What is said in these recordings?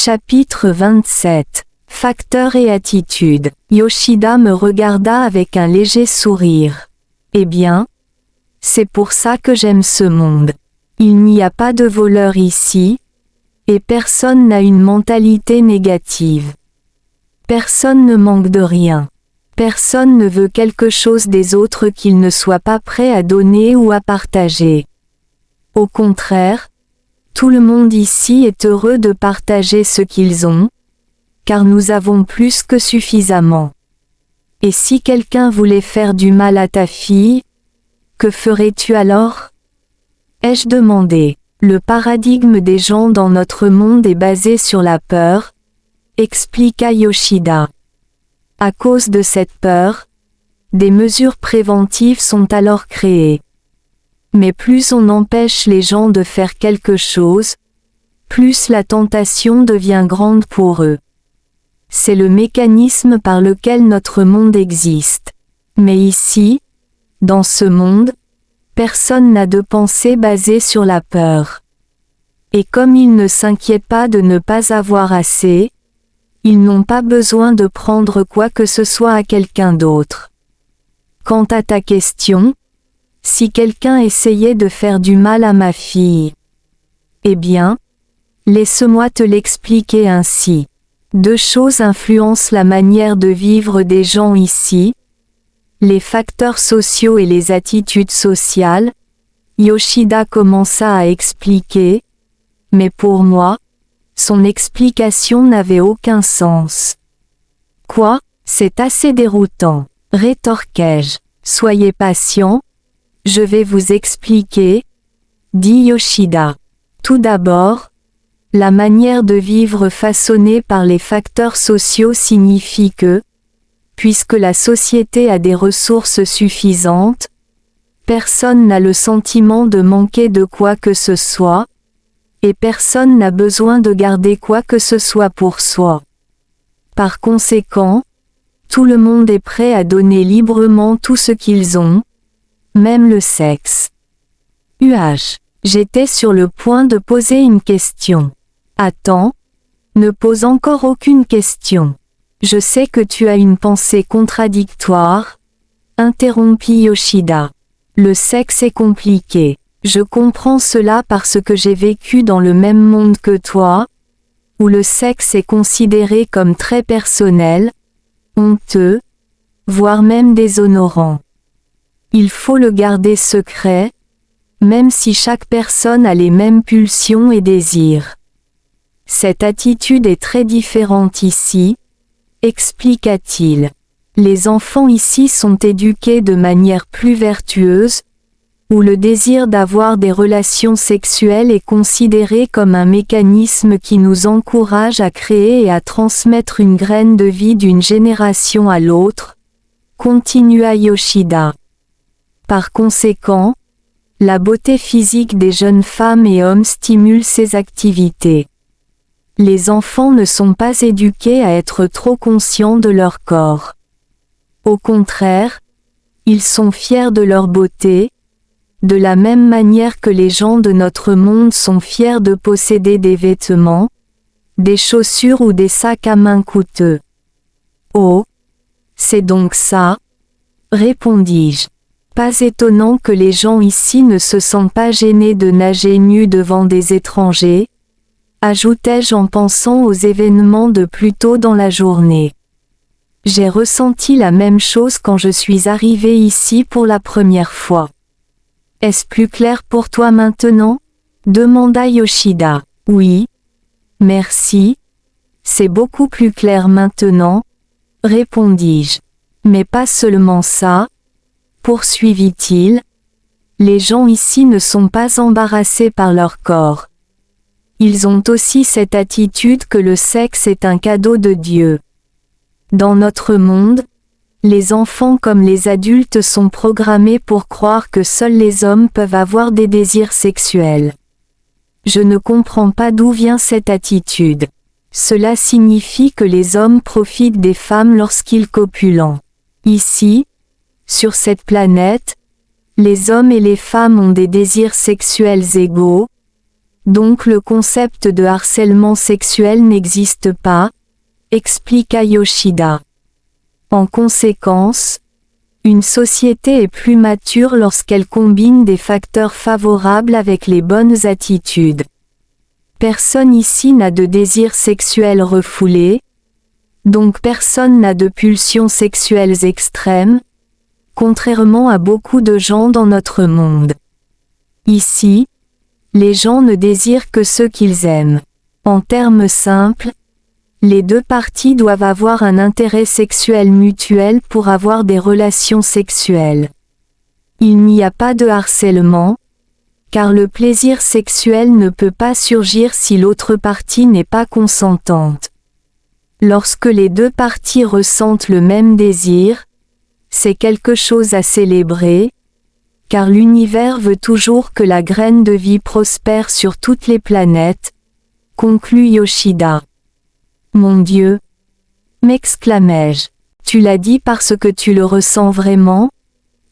Chapitre 27. Facteurs et attitudes. Yoshida me regarda avec un léger sourire. Eh bien, c'est pour ça que j'aime ce monde. Il n'y a pas de voleurs ici, et personne n'a une mentalité négative. Personne ne manque de rien. Personne ne veut quelque chose des autres qu'il ne soit pas prêt à donner ou à partager. Au contraire, tout le monde ici est heureux de partager ce qu'ils ont, car nous avons plus que suffisamment. Et si quelqu'un voulait faire du mal à ta fille, que ferais-tu alors? Ai-je demandé. Le paradigme des gens dans notre monde est basé sur la peur, expliqua Yoshida. À cause de cette peur, des mesures préventives sont alors créées. Mais plus on empêche les gens de faire quelque chose, plus la tentation devient grande pour eux. C'est le mécanisme par lequel notre monde existe. Mais ici, dans ce monde, personne n'a de pensée basée sur la peur. Et comme ils ne s'inquiètent pas de ne pas avoir assez, ils n'ont pas besoin de prendre quoi que ce soit à quelqu'un d'autre. Quant à ta question, si quelqu'un essayait de faire du mal à ma fille, eh bien, laisse-moi te l'expliquer ainsi. Deux choses influencent la manière de vivre des gens ici, les facteurs sociaux et les attitudes sociales. Yoshida commença à expliquer, mais pour moi, son explication n'avait aucun sens. Quoi? C'est assez déroutant, rétorquai-je. Soyez patient, je vais vous expliquer, dit Yoshida. Tout d'abord, la manière de vivre façonnée par les facteurs sociaux signifie que, puisque la société a des ressources suffisantes, personne n'a le sentiment de manquer de quoi que ce soit, et personne n'a besoin de garder quoi que ce soit pour soi. Par conséquent, tout le monde est prêt à donner librement tout ce qu'ils ont, même le sexe. J'étais sur le point de poser une question. Attends, ne pose encore aucune question. Je sais que tu as une pensée contradictoire, interrompit Yoshida. Le sexe est compliqué. Je comprends cela parce que j'ai vécu dans le même monde que toi, où le sexe est considéré comme très personnel, honteux, voire même déshonorant. Il faut le garder secret, même si chaque personne a les mêmes pulsions et désirs. Cette attitude est très différente ici, expliqua-t-il. Les enfants ici sont éduqués de manière plus vertueuse, où le désir d'avoir des relations sexuelles est considéré comme un mécanisme qui nous encourage à créer et à transmettre une graine de vie d'une génération à l'autre, continua Yoshida. Par conséquent, la beauté physique des jeunes femmes et hommes stimule ces activités. Les enfants ne sont pas éduqués à être trop conscients de leur corps. Au contraire, ils sont fiers de leur beauté, de la même manière que les gens de notre monde sont fiers de posséder des vêtements, des chaussures ou des sacs à main coûteux. Oh, c'est donc ça, répondis-je. Pas étonnant que les gens ici ne se sentent pas gênés de nager nus devant des étrangers, ajoutai-je en pensant aux événements de plus tôt dans la journée. J'ai ressenti la même chose quand je suis arrivé ici pour la première fois. Est-ce plus clair pour toi maintenant? Demanda Yoshida. Oui. Merci. C'est beaucoup plus clair maintenant, répondis-je. Mais pas seulement ça, poursuivit-il. Les gens ici ne sont pas embarrassés par leur corps. Ils ont aussi cette attitude que le sexe est un cadeau de Dieu. Dans notre monde, les enfants comme les adultes sont programmés pour croire que seuls les hommes peuvent avoir des désirs sexuels. Je ne comprends pas d'où vient cette attitude. Cela signifie que les hommes profitent des femmes lorsqu'ils copulent. Ici, sur cette planète, les hommes et les femmes ont des désirs sexuels égaux, Donc le concept de harcèlement sexuel n'existe pas, expliqua Yoshida. En conséquence, une société est plus mature lorsqu'elle combine des facteurs favorables avec les bonnes attitudes. Personne ici n'a de désir sexuel refoulé, donc personne n'a de pulsions sexuelles extrêmes, contrairement à beaucoup de gens dans notre monde. Ici, les gens ne désirent que ce qu'ils aiment. En termes simples, les deux parties doivent avoir un intérêt sexuel mutuel pour avoir des relations sexuelles. Il n'y a pas de harcèlement, car le plaisir sexuel ne peut pas surgir si l'autre partie n'est pas consentante. Lorsque les deux parties ressentent le même désir, c'est quelque chose à célébrer, car l'univers veut toujours que la graine de vie prospère sur toutes les planètes, conclut Yoshida. Mon Dieu! M'exclamai-je. Tu l'as dit parce que tu le ressens vraiment?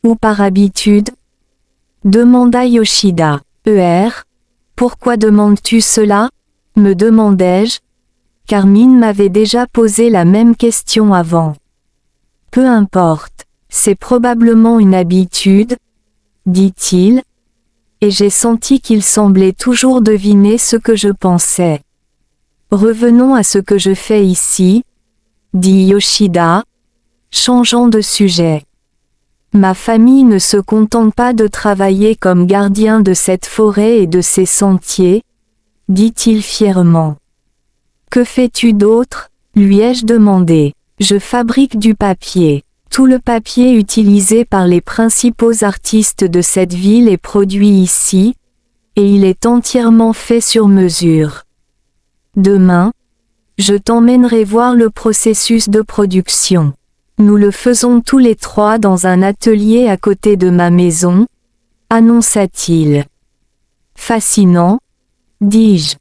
Ou par habitude? Demanda Yoshida. Pourquoi demandes-tu cela? Me demandai-je, car Min m'avait déjà posé la même question avant. Peu importe, c'est probablement une habitude, dit-il, et j'ai senti qu'il semblait toujours deviner ce que je pensais. Revenons à ce que je fais ici, dit Yoshida, changeant de sujet. Ma famille ne se contente pas de travailler comme gardien de cette forêt et de ces sentiers, dit-il fièrement. Que fais-tu d'autre? Lui ai-je demandé. Je fabrique du papier. Tout le papier utilisé par les principaux artistes de cette ville est produit ici, et il est entièrement fait sur mesure. Demain, je t'emmènerai voir le processus de production. Nous le faisons tous les trois dans un atelier à côté de ma maison, annonça-t-il. Fascinant, dis-je.